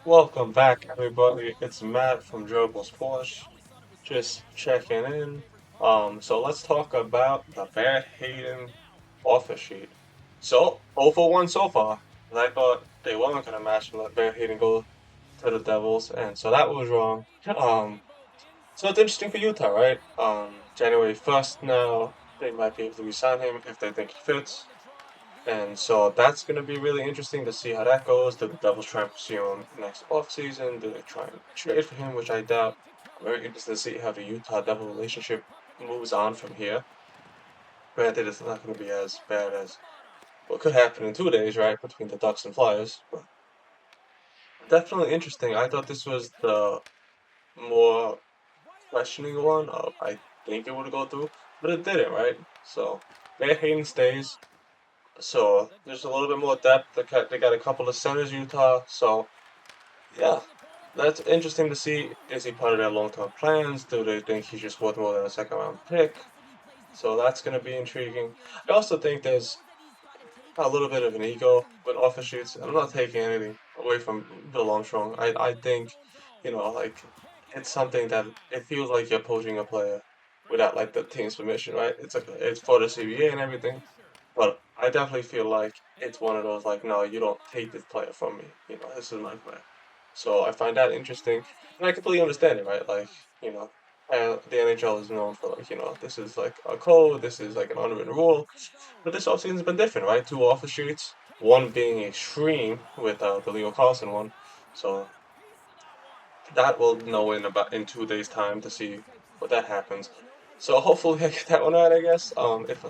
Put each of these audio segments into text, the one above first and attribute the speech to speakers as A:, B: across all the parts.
A: Welcome back, everybody. It's Matt from Dribble Sports. Just checking in. So let's talk about the Barrett Hayton offer sheet. So, 0 for 1 so far. And I thought they weren't gonna match and let Barrett Hayton go to the Devils, and so that was wrong. So it's interesting for Utah, right? January 1st now, they might be able to resign him if they think he fits. And so that's going to be really interesting to see how that goes. Do the Devils try and pursue him next offseason? Do they try and trade for him, which I doubt? I'm very interested to see how the Utah Devil relationship moves on from here. Granted, it's not going to be as bad as what could happen in 2 days, right, between the Ducks and Flyers. But definitely interesting. I thought this was the more questioning one. I think it would go through, but it didn't, right? So, Matt Hayden stays. So there's a little bit more depth. They got a couple of centers, Utah. So yeah, that's interesting to see. Is he part of their long-term plans? Do they think he's just worth more than a second-round pick? So that's going to be intriguing. I also think there's a little bit of an ego with offer sheets. I'm not taking anything away from Bill Armstrong. I think, like it's something that it feels like you're poaching a player without like the team's permission, right? It's for the CBA and everything. But I definitely feel like it's one of those like, no, you don't take this player from me. This is my player. So I find that interesting, and I completely understand it, right? Like, you know, the NHL is known for like, this is like a code, this is like an unwritten rule. But this offseason's been different, right? Two offer sheets, one being extreme with the Leo Carlson one. So that we'll know in 2 days' time to see what that happens. So hopefully I get that one right, I guess. If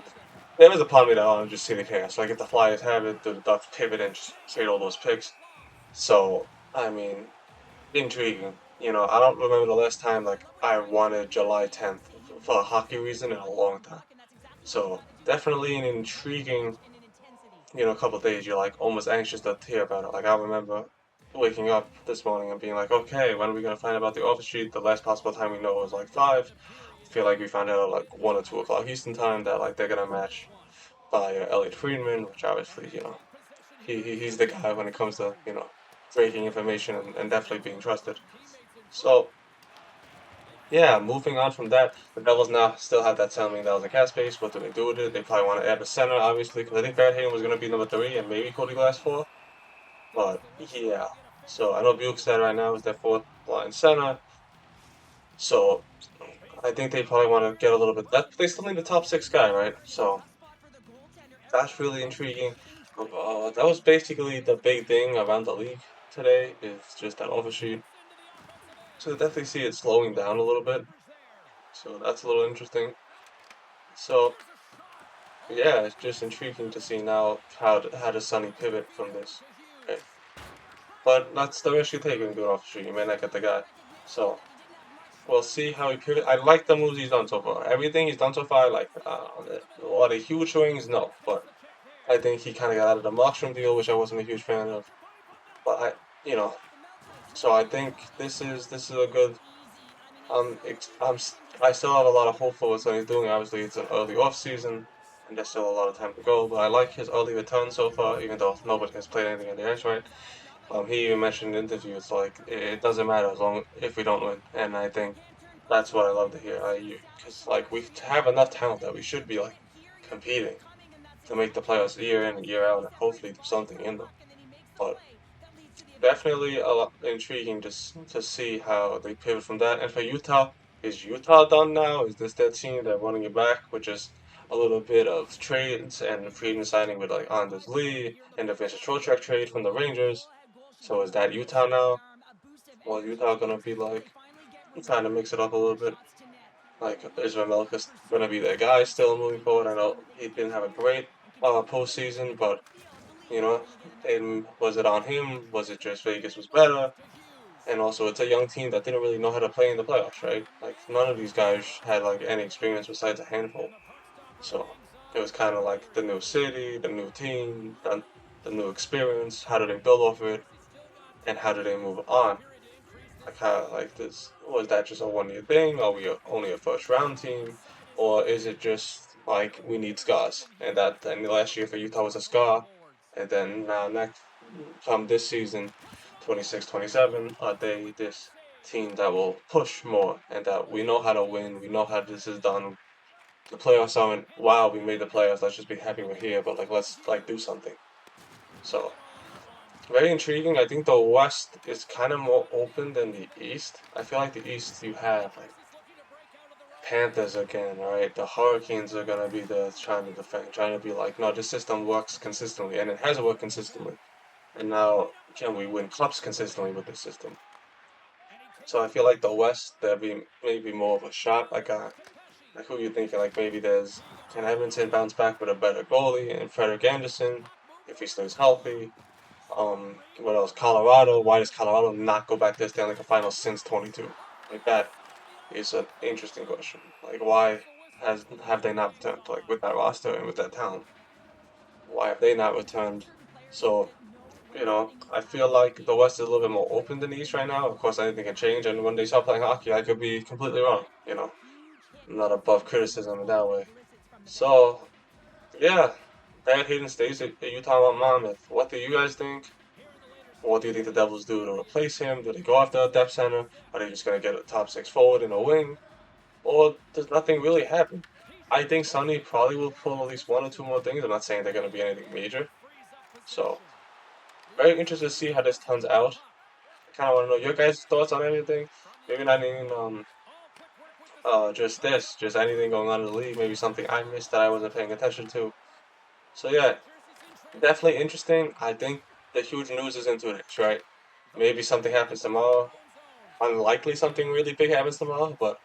A: there is a part of me that I want to just see the chaos. Like if the Flyers have it, do the Ducks pivot and just trade all those picks. So I mean, intriguing. I don't remember the last time like I wanted July 10th for a hockey reason in a long time. So definitely an intriguing, couple days. You're like almost anxious to hear about it. Like I remember waking up this morning and being like, okay, when are we gonna find out about the offer sheet? The last possible time we know was like 5. I feel like we found out at like 1 or 2 o'clock Eastern time that like they're gonna match by Elliot Friedman, which obviously he's the guy when it comes to breaking information and definitely being trusted. So yeah, moving on from that, the Devils now still have that $10 million cap space. What do they do with it? They probably want to add a center, obviously, because I think Barrett Hayton was going to be number 3 and maybe Cody Glass 4. But yeah, so I know Bukestad right now is their fourth line center. So I think they probably want to get a little bit depth. They still need the top 6 guy, right? So that's really intriguing. That was basically the big thing around the league today. Is just that offer sheet. So definitely see it slowing down a little bit. So that's a little interesting. So yeah, it's just intriguing to see now how does Sonny pivot from this. Okay. But that's the risk you take when you do an offer sheet. You may not get the guy. So we'll see how he pivot. I like the moves he's done so far. Everything he's done so far, I like. A lot of huge swings, no, but I think he kind of got out of the Markstrom deal, which I wasn't a huge fan of. But so I think this is a good. I still have a lot of hope for what Sonny's doing. Obviously, it's an early off season, and there's still a lot of time to go. But I like his early return so far, even though nobody has played anything in the ice, right? He even mentioned in interviews like it doesn't matter as long if we don't win, and I think that's what I love to hear. Because like we have enough talent that we should be like competing to make the playoffs year in and year out, and hopefully do something in them. But definitely a lot intriguing to see how they pivot from that. And for Utah, is Utah done now? Is this their team? They're running it back with just a little bit of trades and free agent signing with like Anders Lee and the Vincent Trocheck trade from the Rangers. So is that Utah now? Well, Utah gonna be like trying to mix it up a little bit. Like Israel Melka's gonna be their guy still moving forward. I know he didn't have a great postseason, but you know, and was it on him? Was it just Vegas was better? And also, it's a young team that didn't really know how to play in the playoffs, right? Like none of these guys had like any experience besides a handful. So it was kind of like the new city, the new team, the new experience. How do they build off of it, and how do they move on? Like how like this was that just a 1 year thing? Are we only a first round team, or is it just like we need scars? And last year for Utah was a scar, and then now next come this season 26, 27, are they this team that will push more and that we know how to win, we know how this is done. The playoffs aren't, wow, we made the playoffs, let's just be happy we're here, but like let's like do something. So very intriguing. I think the West is kind of more open than the East. I feel like the East you have like Panthers again, right? The Hurricanes are gonna be the trying to defend, trying to be like, no, this system works consistently, and it has worked consistently. And now, can we win cups consistently with this system? So I feel like the West, there'll be maybe more of a shot. Like who you thinking? Like maybe there's can Edmonton bounce back with a better goalie and Frederick Anderson if he stays healthy? What else? Colorado. Why does Colorado not go back to the Stanley Cup Finals since 22? Like that is an interesting question. Like why has have they not returned? Like with that roster and with that talent, why have they not returned? So I feel like the West is a little bit more open than the East right now. Of course, anything can change, and when they start playing hockey, I could be completely wrong. I'm not above criticism in that way. So yeah, Barrett Hayton stays at Utah about Monmouth. What do you guys think? What do you think the Devils do to replace him? Do they go after a depth center? Are they just gonna get a top six forward in a wing? Or does nothing really happen? I think Sonny probably will pull at least one or two more things. I'm not saying they're gonna be anything major. So very interested to see how this turns out. I kind of want to know your guys' thoughts on everything. Maybe not even just this, just anything going on in the league. Maybe something I missed that I wasn't paying attention to. So yeah, definitely interesting. I think the huge news is into this, right? Maybe something happens tomorrow. Unlikely something really big happens tomorrow, but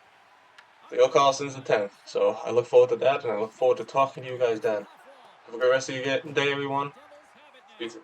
A: Theo Carlson's the 10th. So I look forward to that, and I look forward to talking to you guys then. Have a great rest of your day, everyone. Peace.